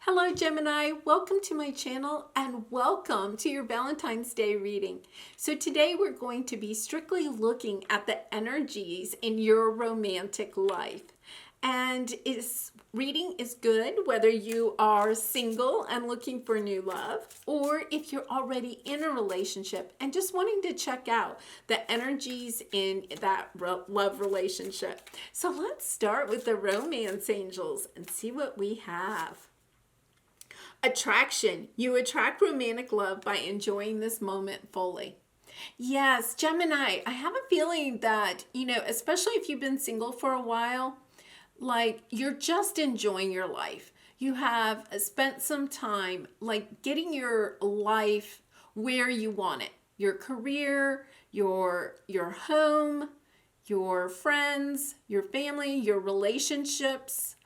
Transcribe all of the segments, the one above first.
Hello Gemini, welcome to my channel and welcome to your Valentine's Day reading. So today we're going to be strictly looking at the energies in your romantic life. And reading is good whether you are single and looking for new love, or if you're already in a relationship and just wanting to check out the energies in that love relationship. So let's start with the romance angels and see what we have. Attraction. You attract romantic love by enjoying this moment fully. Yes, Gemini, I have a feeling that, especially if you've been single for a while, like you're just enjoying your life. You have spent some time like getting your life where you want it. Your career, your home, your friends, your family, your relationships.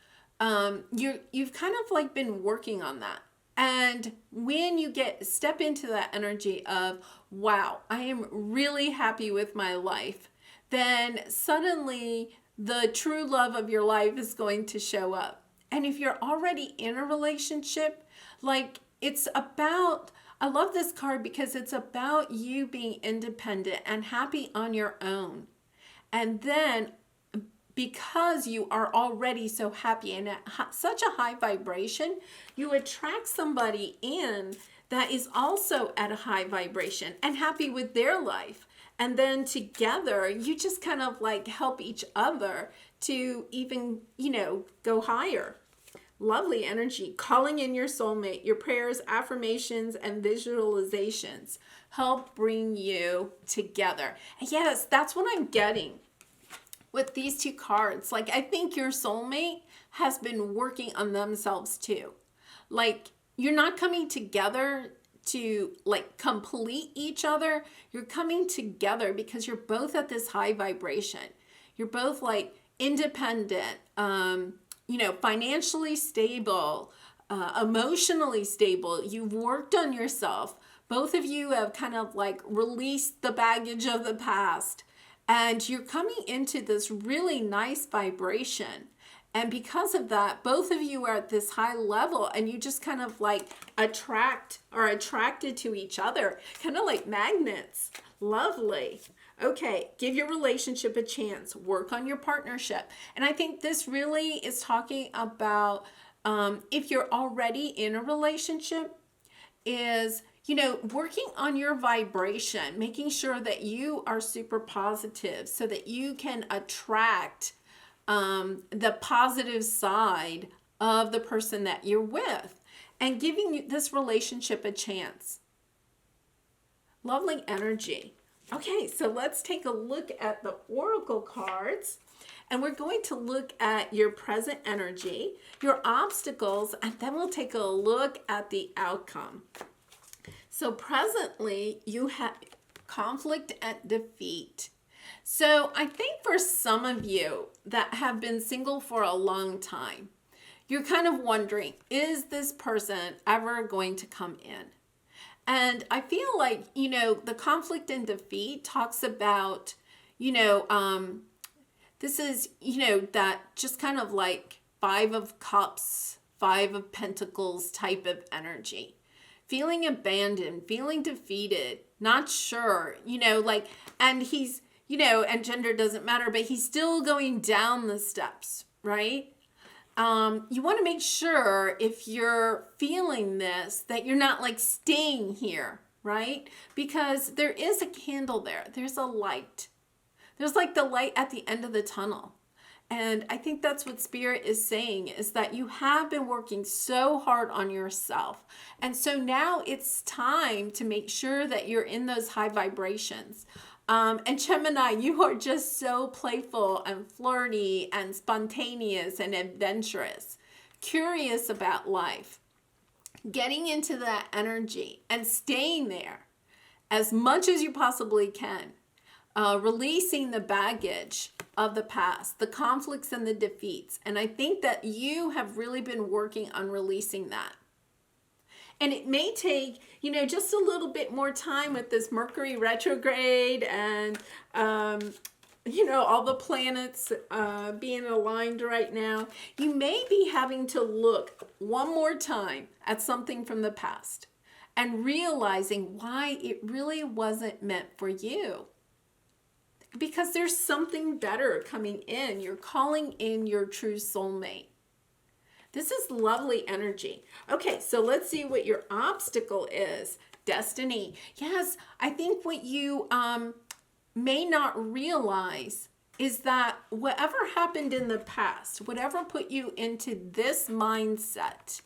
You've kind of like been working on that. And when you step into that energy of, wow, I am really happy with my life, then suddenly the true love of your life is going to show up. And if you're already in a relationship, like it's about, I love this card because it's about you being independent and happy on your own. And then because you are already so happy and at such a high vibration, you attract somebody in that is also at a high vibration and happy with their life. And then together, you just kind of like help each other to even, go higher. Lovely energy. Calling in your soulmate. Your prayers, affirmations, and visualizations help bring you together. And yes, that's what I'm getting with these two cards. Like, I think your soulmate has been working on themselves too. Like, you're not coming together to like complete each other. You're coming together because you're both at this high vibration. You're both like independent, financially stable, emotionally stable. You've worked on yourself. Both of you have kind of like released the baggage of the past. And you're coming into this really nice vibration. And because of that, both of you are at this high level and you just kind of like are attracted to each other, kind of like magnets. Lovely. Okay, give your relationship a chance. Work on your partnership. And I think this really is talking about if you're already in a relationship, is working on your vibration, making sure that you are super positive so that you can attract the positive side of the person that you're with and giving this relationship a chance. Lovely energy. Okay, so let's take a look at the oracle cards. And we're going to look at your present energy, your obstacles, and then we'll take a look at the outcome. So presently, you have conflict and defeat. So I think for some of you that have been single for a long time, you're kind of wondering, is this person ever going to come in? And I feel like, the conflict and defeat talks about, this is, that just kind of like 5 of Cups, 5 of Pentacles type of energy. Feeling abandoned, feeling defeated, not sure, and he's, and gender doesn't matter, but he's still going down the steps, right? You want to make sure if you're feeling this, that you're not like staying here, right? Because there is a candle there. There's a light. There's like the light at the end of the tunnel. And I think that's what Spirit is saying, is that you have been working so hard on yourself. And so now it's time to make sure that you're in those high vibrations. And Gemini, you are just so playful and flirty and spontaneous and adventurous, curious about life. Getting into that energy and staying there as much as you possibly can. Releasing the baggage of the past, the conflicts and the defeats. And I think that you have really been working on releasing that. And it may take, just a little bit more time with this Mercury retrograde and all the planets being aligned right now, you may be having to look one more time at something from the past and realizing why it really wasn't meant for you. Because there's something better coming in. You're calling in your true soulmate. This is lovely energy. Okay, so let's see what your obstacle is. Destiny. Yes, I think what you may not realize is that whatever happened in the past, whatever put you into this mindset,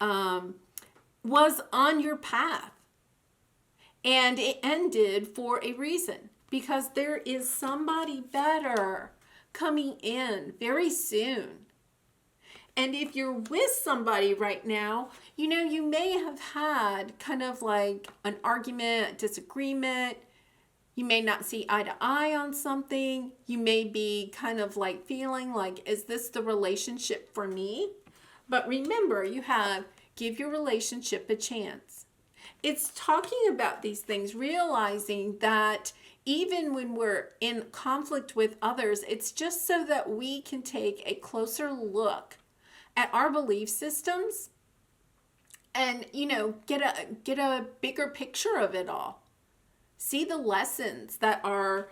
was on your path. And it ended for a reason. Because there is somebody better coming in very soon. And if you're with somebody right now, you may have had kind of like an argument, a disagreement. You may not see eye to eye on something. You may be kind of like feeling like, is this the relationship for me? But remember, you have give your relationship a chance. It's talking about these things, realizing that even when we're in conflict with others, it's just so that we can take a closer look at our belief systems and, get a bigger picture of it all. See the lessons that are,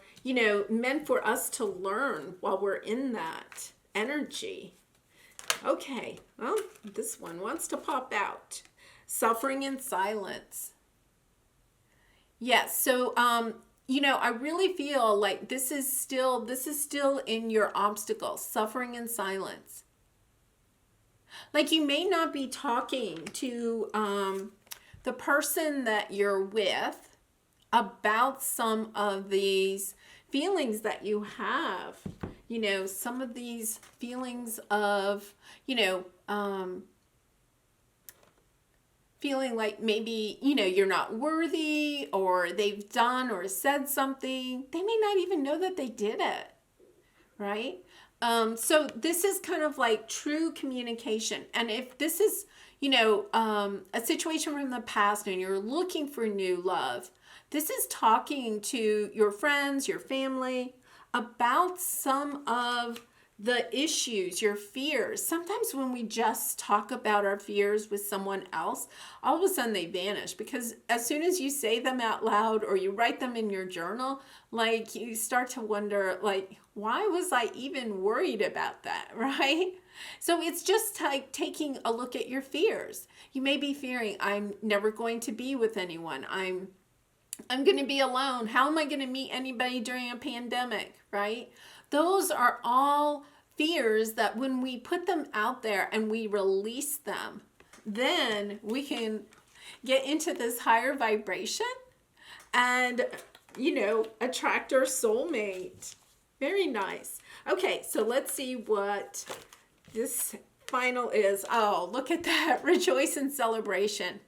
meant for us to learn while we're in that energy. Okay, well, this one wants to pop out. Suffering in silence. Yes, so I really feel like this is still in your obstacle, suffering in silence. Like you may not be talking to the person that you're with about some of these feelings that you have. Some of these feelings of, feeling like maybe, you're not worthy, or they've done or said something. They may not even know that they did it, right? So this is kind of like true communication. And if this is, a situation from the past and you're looking for new love, this is talking to your friends, your family about some of the issues, your fears. Sometimes when we just talk about our fears with someone else, all of a sudden they vanish, because as soon as you say them out loud or you write them in your journal, like you start to wonder, like, why was I even worried about that, right? So it's just like taking a look at your fears. You may be fearing, I'm never going to be with anyone. I'm going to be alone. How am I going to meet anybody during a pandemic, right? Those are all fears that when we put them out there and we release them, then we can get into this higher vibration and, attract our soulmate. Very nice. Okay, so let's see what this final is. Oh, look at that. Rejoice in celebration.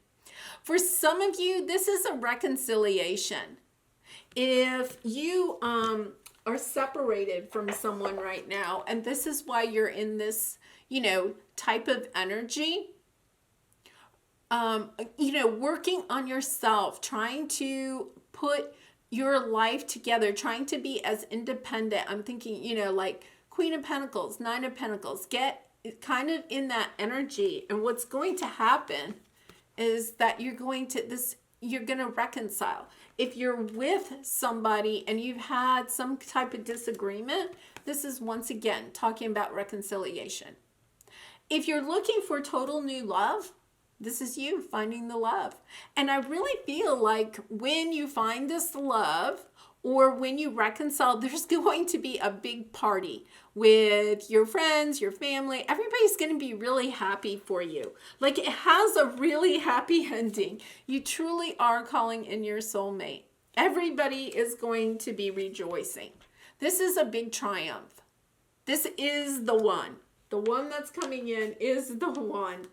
For some of you, this is a reconciliation. If you are separated from someone right now, and this is why you're in this, type of energy, working on yourself, trying to put your life together, trying to be as independent. I'm thinking, like Queen of Pentacles, Nine of Pentacles, get kind of in that energy. And what's going to happen is that you're going to reconcile. If you're with somebody and you've had some type of disagreement, this is once again talking about reconciliation. If you're looking for total new love, this is you finding the love. And I really feel like when you find this love, or when you reconcile, there's going to be a big party with your friends, your family. Everybody's going to be really happy for you. Like, it has a really happy ending. You truly are calling in your soulmate. Everybody is going to be rejoicing. This is a big triumph. This is the one. The one that's coming in is the one.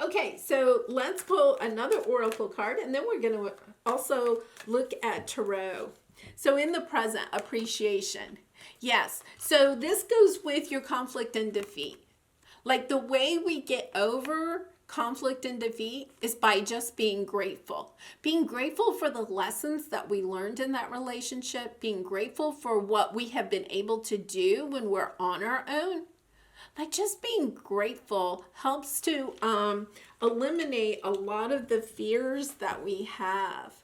Okay, so let's pull another oracle card, and then we're going to also look at tarot. So in the present, appreciation. Yes, so this goes with your conflict and defeat. Like the way we get over conflict and defeat is by just being grateful. Being grateful for the lessons that we learned in that relationship, being grateful for what we have been able to do when we're on our own. Like just being grateful helps to eliminate a lot of the fears that we have.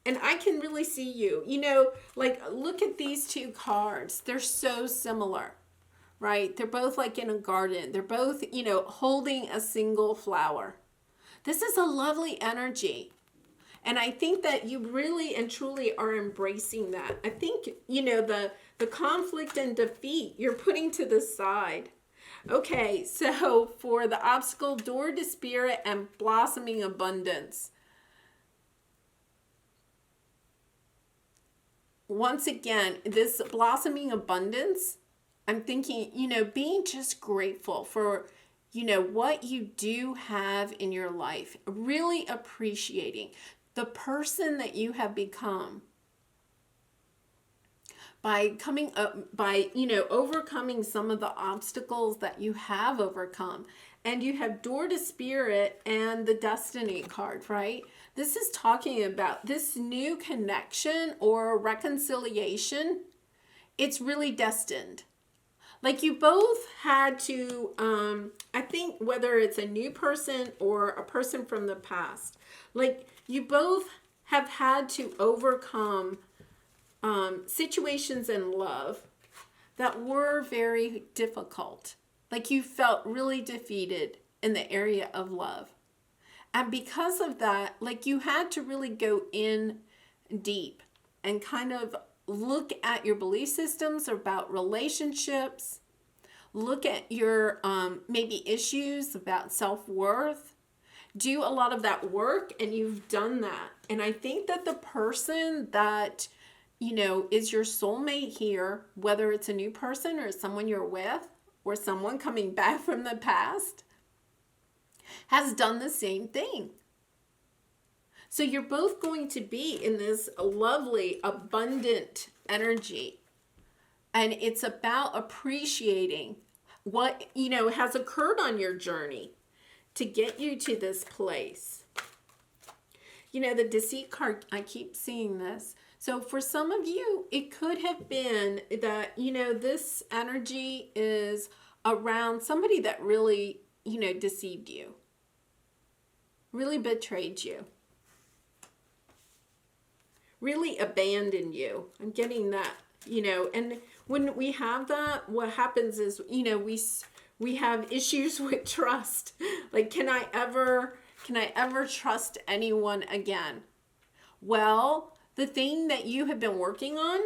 And I can really see you, like look at these two cards. They're so similar, right? They're both like in a garden. They're both, holding a single flower. This is a lovely energy. And I think that you really and truly are embracing that. I think, the conflict and defeat you're putting to the side. Okay, so for the obstacle, door to spirit and blossoming abundance. Once again, this blossoming abundance, I'm thinking, being just grateful for, what you do have in your life. Really appreciating the person that you have become by coming up, by, overcoming some of the obstacles that you have overcome. And you have door to spirit and the destiny card, right? This is talking about this new connection or reconciliation. It's really destined. Like you both had to, I think whether it's a new person or a person from the past, like you both have had to overcome situations in love that were very difficult. Like you felt really defeated in the area of love. And because of that, like you had to really go in deep and kind of look at your belief systems about relationships, look at your maybe issues about self-worth, do a lot of that work, and you've done that. And I think that the person that, is your soulmate here, whether it's a new person or someone you're with or someone coming back from the past, has done the same thing. So you're both going to be in this lovely, abundant energy. And it's about appreciating what, has occurred on your journey to get you to this place. The deceit card, I keep seeing this. So for some of you, it could have been that, this energy is around somebody that really, deceived you, really betrayed you, really abandoned you. I'm getting that, and when we have that, what happens is, we have issues with trust. Like, can I ever trust anyone again? Well, the thing that you have been working on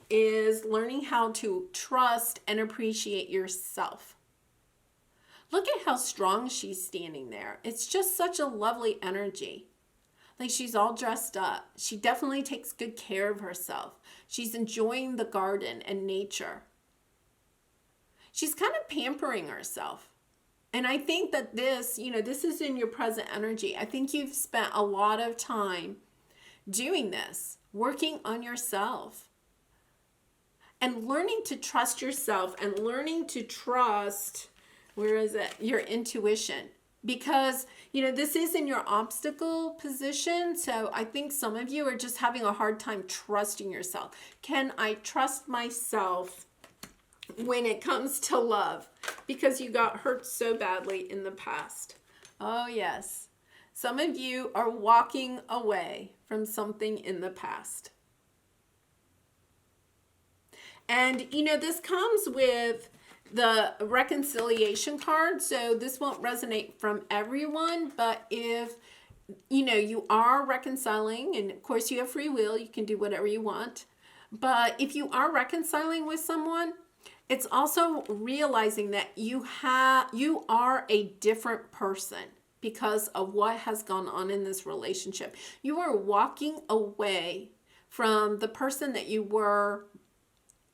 is learning how to trust and appreciate yourself. Look at how strong she's standing there. It's just such a lovely energy. Like she's all dressed up. She definitely takes good care of herself. She's enjoying the garden and nature. She's kind of pampering herself. And I think that this is in your present energy. I think you've spent a lot of time doing this, working on yourself and learning to trust yourself and learning to trust, your intuition. Because, this is in your obstacle position. So I think some of you are just having a hard time trusting yourself. Can I trust myself when it comes to love? Because you got hurt so badly in the past. Oh, yes. Some of you are walking away from something in the past. And, this comes with the reconciliation card. So this won't resonate from everyone, but if, you are reconciling, and of course you have free will, you can do whatever you want. But if you are reconciling with someone, it's also realizing that you are a different person because of what has gone on in this relationship. You are walking away from the person that you were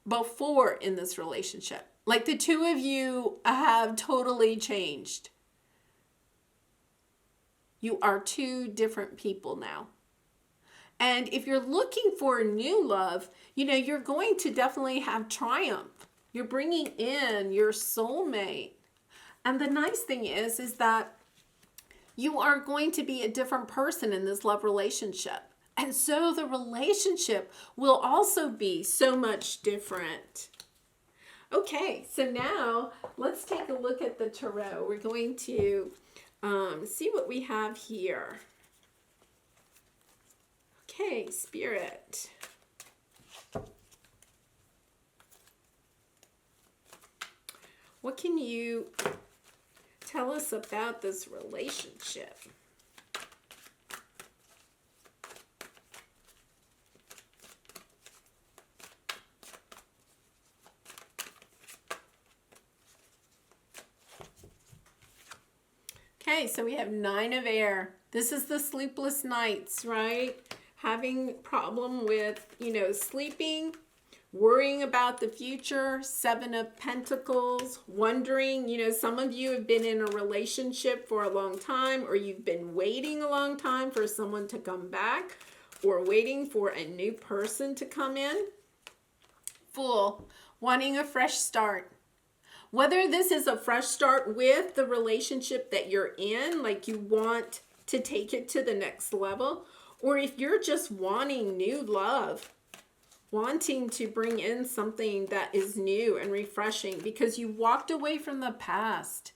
before in this relationship. Like the two of you have totally changed. You are two different people now. And if you're looking for new love, you're going to definitely have triumph. You're bringing in your soulmate. And the nice thing is that you are going to be a different person in this love relationship. And so the relationship will also be so much different. Okay, so now let's take a look at the tarot. We're going to see what we have here. Okay, Spirit. What can you tell us about this relationship? Okay, so we have 9 of air. This is the sleepless nights, right? Having problem with, sleeping, worrying about the future. 7 of Pentacles, wondering, some of you have been in a relationship for a long time, or you've been waiting a long time for someone to come back, or waiting for a new person to come in. Fool, wanting a fresh start. Whether this is a fresh start with the relationship that you're in, like you want to take it to the next level, or if you're just wanting new love, wanting to bring in something that is new and refreshing because you walked away from the past.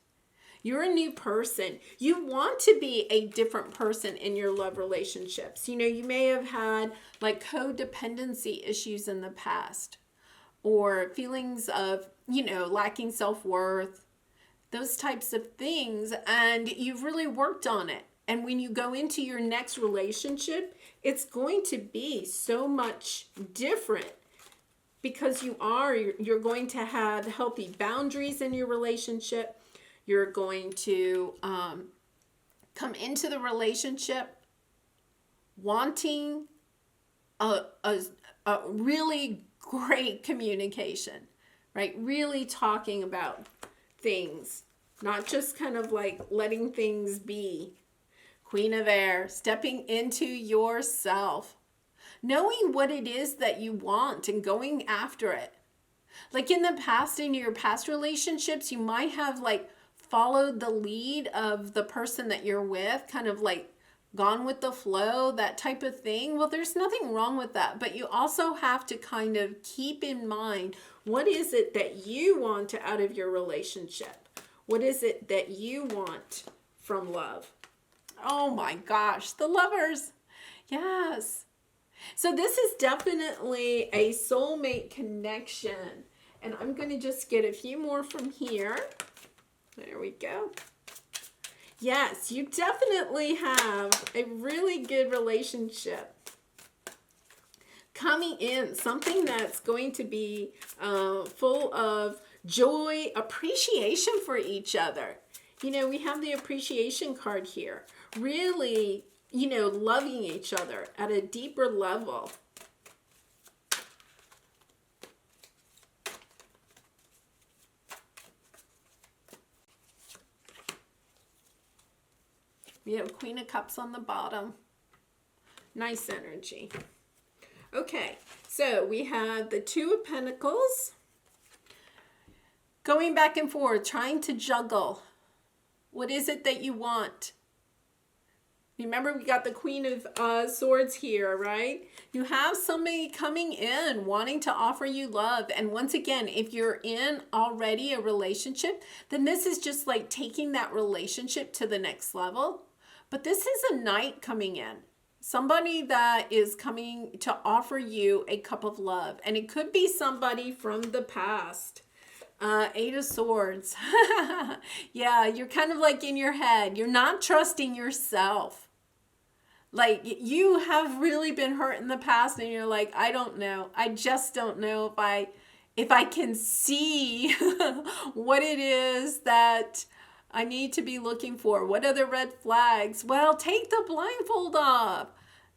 You're a new person. You want to be a different person in your love relationships. You may have had like codependency issues in the past, or feelings of, lacking self-worth, those types of things, and you've really worked on it. And when you go into your next relationship, it's going to be so much different because you're going to have healthy boundaries in your relationship. You're going to come into the relationship wanting a really great communication, right? Really talking about things, not just kind of like letting things be. Queen of Air, stepping into yourself, knowing what it is that you want and going after it. Like in the past, in your past relationships, you might have like followed the lead of the person that you're with, kind of like gone with the flow, that type of thing. Well, there's nothing wrong with that, but you also have to kind of keep in mind, what is it that you want out of your relationship? What is it that you want from love? Oh my gosh, the Lovers. Yes. So this is definitely a soulmate connection. And I'm going to just get a few more from here. There we go. Yes, you definitely have a really good relationship coming in. Something that's going to be full of joy, appreciation for each other. We have the appreciation card here. Really, loving each other at a deeper level. We have Queen of Cups on the bottom. Nice energy. Okay, so we have the 2 of Pentacles. Going back and forth, trying to juggle. What is it that you want? Remember, we got the Queen of Swords here, right? You have somebody coming in wanting to offer you love. And once again, if you're in already a relationship, then this is just like taking that relationship to the next level. But this is a knight coming in. Somebody that is coming to offer you a cup of love. And it could be somebody from the past. 8 of Swords. Yeah, you're kind of like in your head. You're not trusting yourself. Like you have really been hurt in the past and you're like, I don't know. I just don't know if I can see what it is that I need to be looking for. What are the red flags? Well, take the blindfold off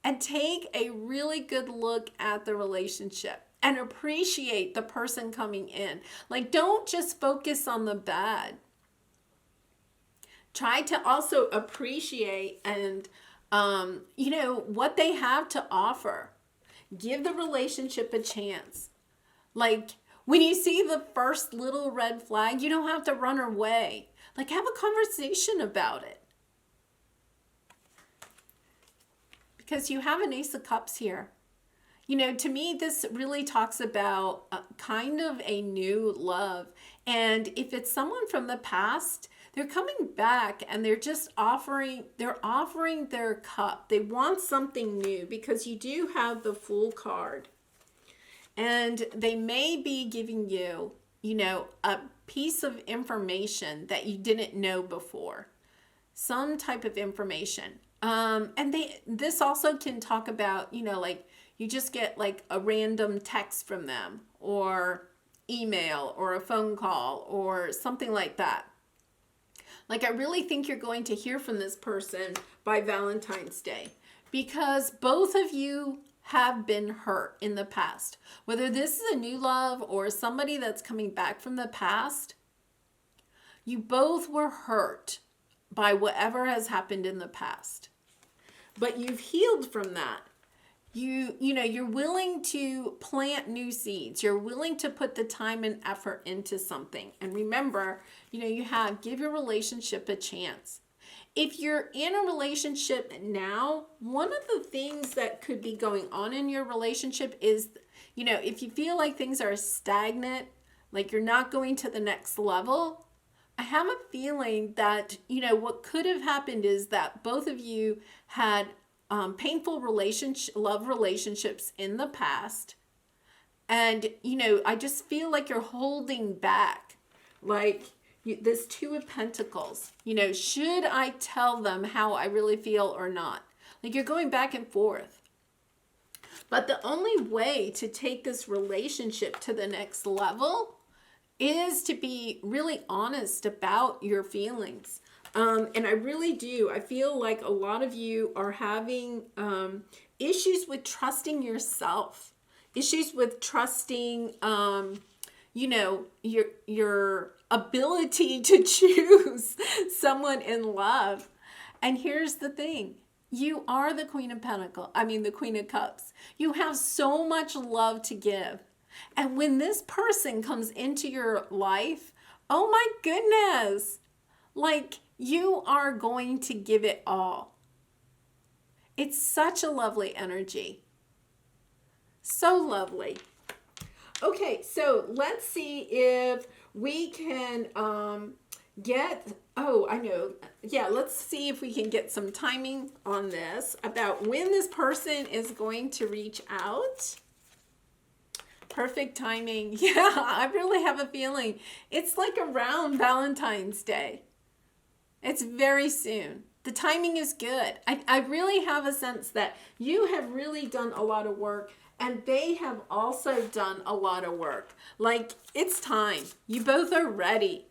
and take a really good look at the relationship. And appreciate the person coming in. Like, don't just focus on the bad. Try to also appreciate and, what they have to offer. Give the relationship a chance. Like, when you see the first little red flag, you don't have to run away. Like, have a conversation about it. Because you have an Ace of Cups here. You know, to me, this really talks about kind of a new love. And if it's someone from the past, they're coming back and they're just offering their cup. They want something new because you do have the Fool card. And they may be giving you, you know, a piece of information that you didn't know before. Some type of information. And this also can talk about, you know, like you just get like a random text from them or email or a phone call or something like that. Like, I really think you're going to hear from this person by Valentine's Day because both of you have been hurt in the past. Whether this is a new love or somebody that's coming back from the past, you both were hurt by whatever has happened in the past. But you've healed from that. You know, you're willing to plant new seeds. You're willing to put the time and effort into something. And remember, you know, you have give your relationship a chance. If you're in a relationship now, one of the things that could be going on in your relationship is, you know, if you feel like things are stagnant, like you're not going to the next level, I have a feeling that, you know, what could have happened is that both of you had painful love relationships in the past. And, you know, I just feel like you're holding back. Like this Two of Pentacles. You know, should I tell them how I really feel or not? Like you're going back and forth. But the only way to take this relationship to the next level is to be really honest about your feelings. And I really do. I feel like a lot of you are having issues with trusting yourself, issues with trusting, you know, your ability to choose someone in love. And here's the thing. You are the Queen of Pentacles. I mean, the Queen of Cups. You have so much love to give. And when this person comes into your life, oh my goodness, like you are going to give it all. It's such a lovely energy. So lovely. Okay, so let's see if we can get, oh, I know. Yeah, let's see if we can get some timing on this about when this person is going to reach out. Perfect timing. Yeah, I really have a feeling it's like around Valentine's Day. It's very soon. The timing is good. I really have a sense that you have really done a lot of work and they have also done a lot of work. Like, it's time. You both are ready.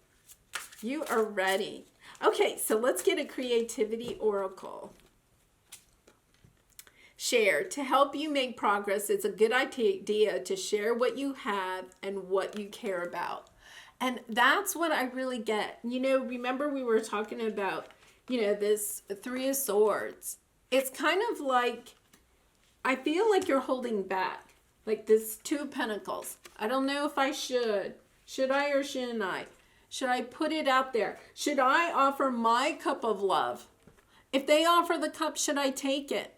You are ready. Okay, so let's get a creativity oracle. Share. To help you make progress, it's a good idea to share what you have and what you care about. And that's what I really get. You know, remember we were talking about, you know, this Three of Swords. It's kind of like, I feel like you're holding back. Like this Two of Pentacles. I don't know if I should. Should I or shouldn't I? Should I put it out there? Should I offer my cup of love? If they offer the cup, should I take it?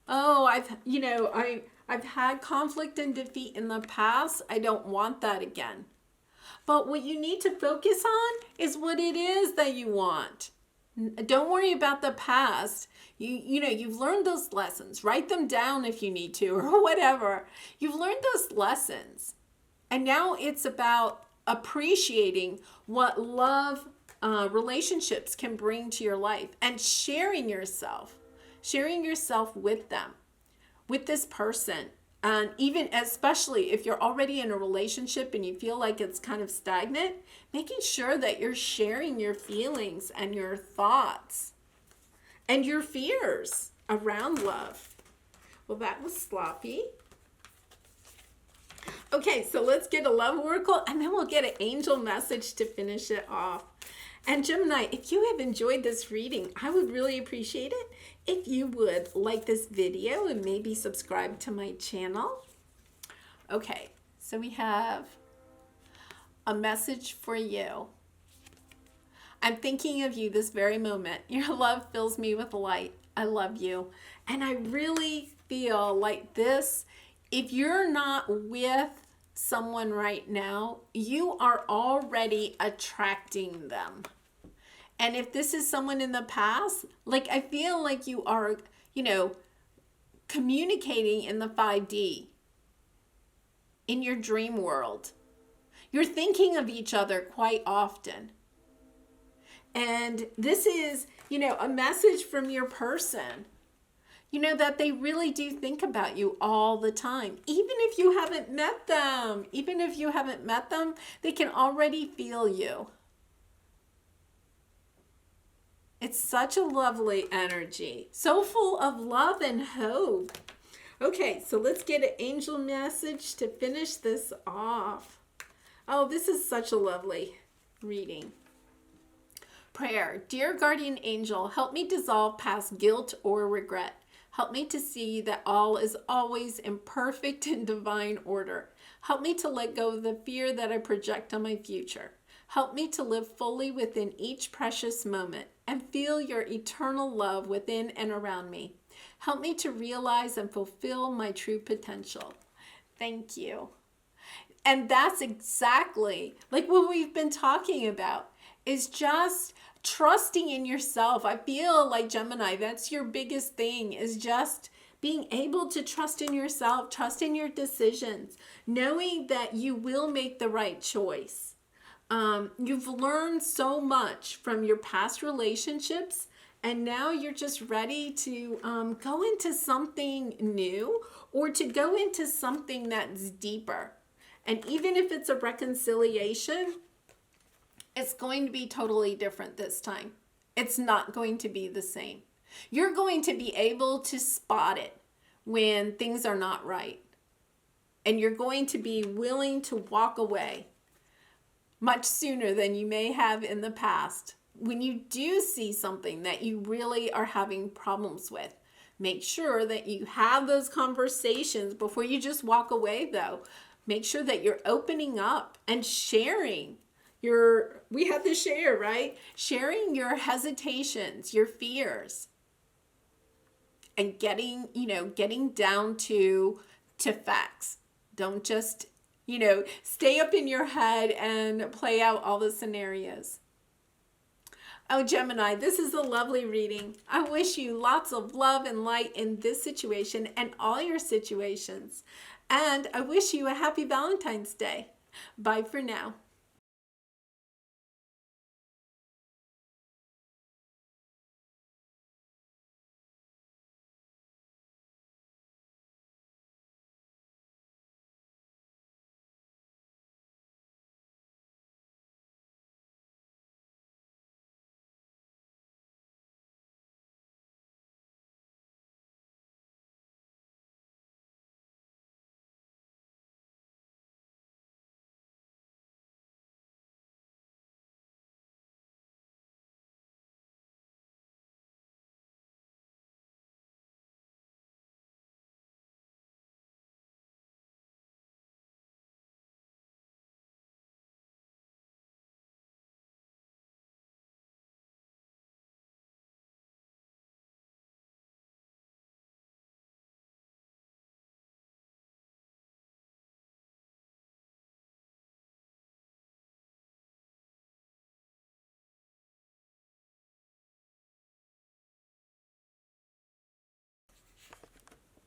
Oh, I've had conflict and defeat in the past. I don't want that again. But what you need to focus on is what it is that you want. Don't worry about the past. You know, you've learned those lessons. Write them down if you need to or whatever. You've learned those lessons. And now it's about appreciating what love relationships can bring to your life and sharing yourself with them, with this person. And even especially if you're already in a relationship and you feel like it's kind of stagnant, making sure that you're sharing your feelings and your thoughts and your fears around love. Well, that was sloppy. Okay, so let's get a love oracle and then we'll get an angel message to finish it off. And Gemini, if you have enjoyed this reading, I would really appreciate it if you would like this video and maybe subscribe to my channel. Okay, so we have a message for you. I'm thinking of you this very moment. Your love fills me with light. I love you. And I really feel like this, if you're not with someone right now, you are already attracting them. And if this is someone in the past, like I feel like you are, communicating in the 5D, in your dream world. You're thinking of each other quite often. And this is, a message from your person, that they really do think about you all the time. Even if you haven't met them, they can already feel you. It's such a lovely energy. So full of love and hope. Okay, so let's get an angel message to finish this off. Oh, this is such a lovely reading. Prayer. Dear guardian angel, help me dissolve past guilt or regret. Help me to see that all is always in perfect and divine order. Help me to let go of the fear that I project on my future. Help me to live fully within each precious moment and feel your eternal love within and around me. Help me to realize and fulfill my true potential. Thank you. And that's exactly like what we've been talking about, is just trusting in yourself. I feel like, Gemini, that's your biggest thing, is just being able to trust in yourself, trust in your decisions, knowing that you will make the right choice. You've learned so much from your past relationships, and now you're just ready to go into something new, or to go into something that's deeper. And even if it's a reconciliation, it's going to be totally different this time. It's not going to be the same. You're going to be able to spot it when things are not right. And you're going to be willing to walk away much sooner than you may have in the past. When you do see something that you really are having problems with, make sure that you have those conversations before you just walk away, though. Make sure that you're opening up and sharing we have to share, right? Sharing your hesitations, your fears, and getting down to facts. Don't just, stay up in your head and play out all the scenarios. Oh, Gemini, this is a lovely reading. I wish you lots of love and light in this situation and all your situations. And I wish you a happy Valentine's Day. Bye for now.